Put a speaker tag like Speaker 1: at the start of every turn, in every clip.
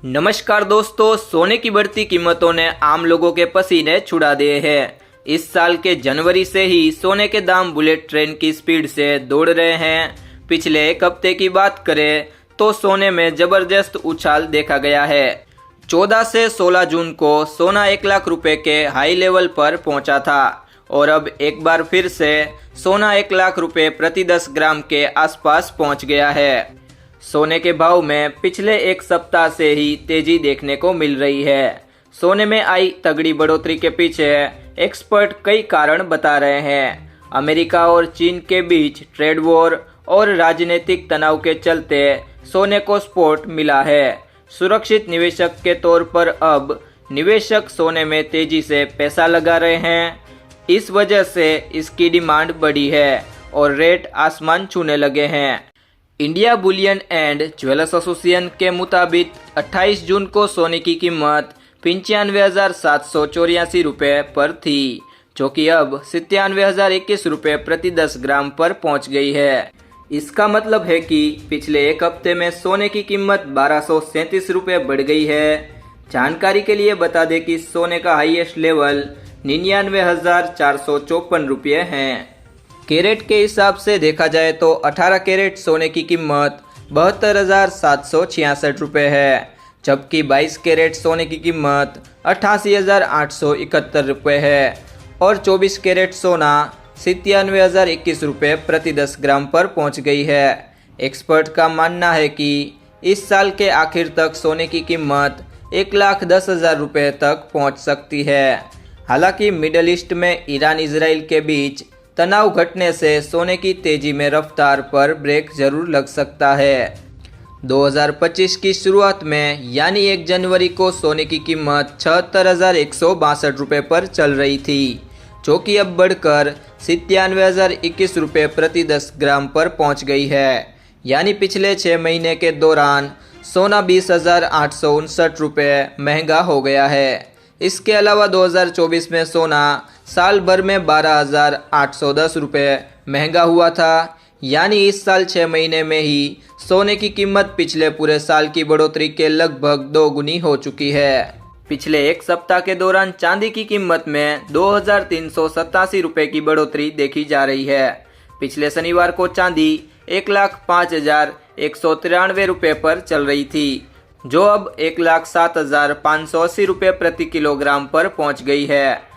Speaker 1: नमस्कार दोस्तों, सोने की बढ़ती कीमतों ने आम लोगों के पसीने छुड़ा दिए हैं। इस साल के जनवरी से ही सोने के दाम बुलेट ट्रेन की स्पीड से दौड़ रहे हैं। पिछले एक हफ्ते की बात करें तो सोने में जबरदस्त उछाल देखा गया है। 14 से 16 जून को सोना 1 लाख रुपए के हाई लेवल पर पहुंचा था और अब एक बार फिर से सोना 1 लाख रुपए प्रति 10 ग्राम के आसपास पहुंच गया है। सोने के भाव में पिछले एक सप्ताह से ही तेजी देखने को मिल रही है। सोने में आई तगड़ी बढ़ोतरी के पीछे एक्सपर्ट कई कारण बता रहे हैं। अमेरिका और चीन के बीच ट्रेड वॉर और राजनीतिक तनाव के चलते सोने को सपोर्ट मिला है। सुरक्षित निवेशक के तौर पर अब निवेशक सोने में तेजी से पैसा लगा रहे हैं। इस वजह से इसकी डिमांड बढ़ी है और रेट आसमान छूने लगे हैं। India Boolean and jewellers association के मुताबिक 28 जून को सोने की कीमत 95,784 रुपये पर थी, जो कि अब 97,021 रुपये प्रति 10 ग्राम पर पहुंच गई है। इसका मतलब है कि पिछले एक हफ्ते में सोने की कीमत 1,237 रुपये बढ़ गई है। जानकारी के लिए बता दें कि सोने का हाईएस्ट लेवल 99,454 रुपये है। कैरेट के हिसाब से देखा जाए तो 18 कैरेट सोने की कीमत 72,766 रुपये है, जबकि 22 कैरेट सोने की कीमत 88,871 रुपये है और 24 कैरेट सोना 97,021 रुपये प्रति 10 ग्राम पर पहुंच गई है। एक्सपर्ट का मानना है कि इस साल के आखिर तक सोने की कीमत 1,10,000 रुपये तक पहुंच सकती है। हालांकि मिडल ईस्ट में ईरान इजराइल के बीच तनाव घटने से सोने की तेजी में रफ्तार पर ब्रेक जरूर लग सकता है। 2025 की शुरुआत में यानी 1 जनवरी को सोने की कीमत 76,162 रुपये पर चल रही थी, जो कि अब बढ़कर 97,021 रुपये प्रति 10 ग्राम पर पहुंच गई है। यानी पिछले 6 महीने के दौरान सोना 20,859 रुपये महंगा हो गया है। इसके अलावा 2024 में सोना साल भर में 12,810 रुपये महंगा हुआ था। यानी इस साल 6 महीने में ही सोने की कीमत पिछले पूरे साल की बढ़ोतरी के लगभग 2 गुनी हो चुकी है। पिछले एक सप्ताह के दौरान चांदी की कीमत में 2,387 रुपये की बढ़ोतरी देखी जा रही है। पिछले शनिवार को चांदी 1,05,193 रुपये पर चल रही थी, जो अब 1,07,580 रुपये प्रति किलोग्राम पर पहुंच गई है।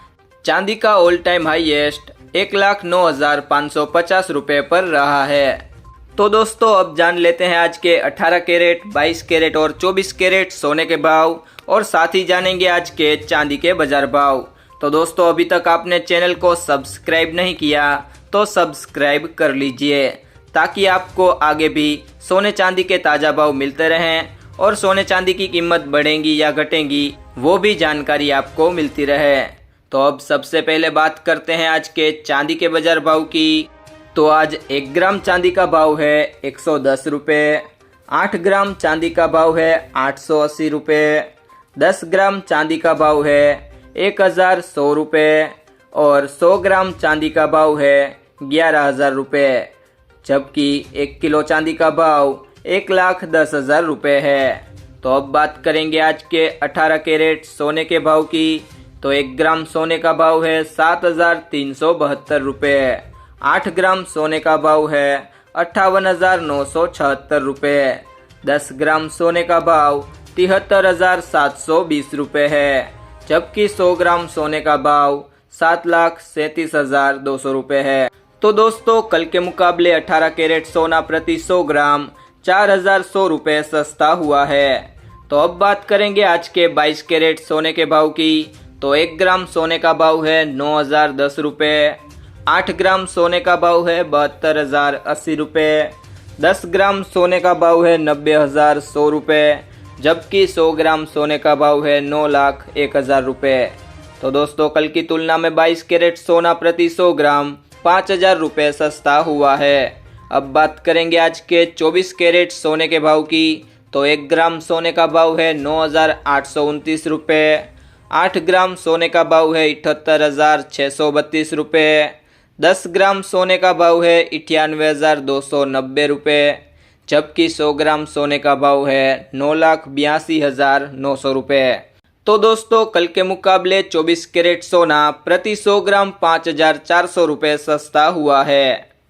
Speaker 1: चांदी का ऑल टाइम हाईएस्ट 1,09,550 रुपये पर रहा है। तो दोस्तों, अब जान लेते हैं आज के 18 कैरेट, 22 कैरेट और 24 कैरेट सोने के भाव और साथ ही जानेंगे आज के चांदी के बाजार भाव। तो दोस्तों, अभी तक आपने चैनल को सब्सक्राइब नहीं किया तो सब्सक्राइब कर लीजिए, ताकि आपको आगे भी सोने चांदी के ताज़ा भाव मिलते रहें और सोने चांदी की कीमत बढ़ेंगी या घटेंगी वो भी जानकारी आपको मिलती रहे। तो अब सबसे पहले बात करते हैं आज के चांदी के बाजार भाव की। तो आज 1 ग्राम चांदी का भाव है 110 रुपये, 8 ग्राम चांदी का भाव है 880 रुपये, 10 ग्राम चांदी का भाव है 1,100 रुपये और 100 ग्राम चांदी का भाव है 11,000 रुपये, जबकि 1 किलो चांदी का भाव 1,10,000 रुपये है। तो अब बात करेंगे आज के 18 कैरेट सोने के भाव की। तो 1 ग्राम सोने का भाव है 7,372 रुपये, 8 ग्राम सोने का भाव है 58,976 रुपये, 10 ग्राम सोने का भाव 73,720 रुपये है, जबकि 100 ग्राम सोने का भाव 7,37,200 रुपये है। तो दोस्तों, कल के मुकाबले 18 कैरेट सोना प्रति 100 ग्राम 4,100 रुपये सस्ता हुआ है। तो अब बात करेंगे आज के 22 कैरेट सोने के भाव की। तो 1 ग्राम सोने का भाव है 9,010 रुपये, 8 ग्राम सोने का भाव है 72,080 रुपये, 10 ग्राम सोने का भाव है 90,100 रुपये, जबकि 100 ग्राम सोने का भाव है 9,01,000 रुपये। तो दोस्तों, कल की तुलना में 22 कैरेट सोना प्रति 100 ग्राम 5,000 रुपये सस्ता हुआ है। अब बात करेंगे आज के 24 कैरेट सोने के भाव की। तो 1 ग्राम सोने का भाव है 9,829 रुपये, 8 ग्राम सोने का भाव है 78,632 रुपये, 10 ग्राम सोने का भाव है 98,290 रुपये, जबकि 100 ग्राम सोने का भाव है 9,82,900 रुपये। तो दोस्तों कल के मुकाबले 24 कैरेट सोना प्रति 100 ग्राम 5,400 रुपये सस्ता हुआ है।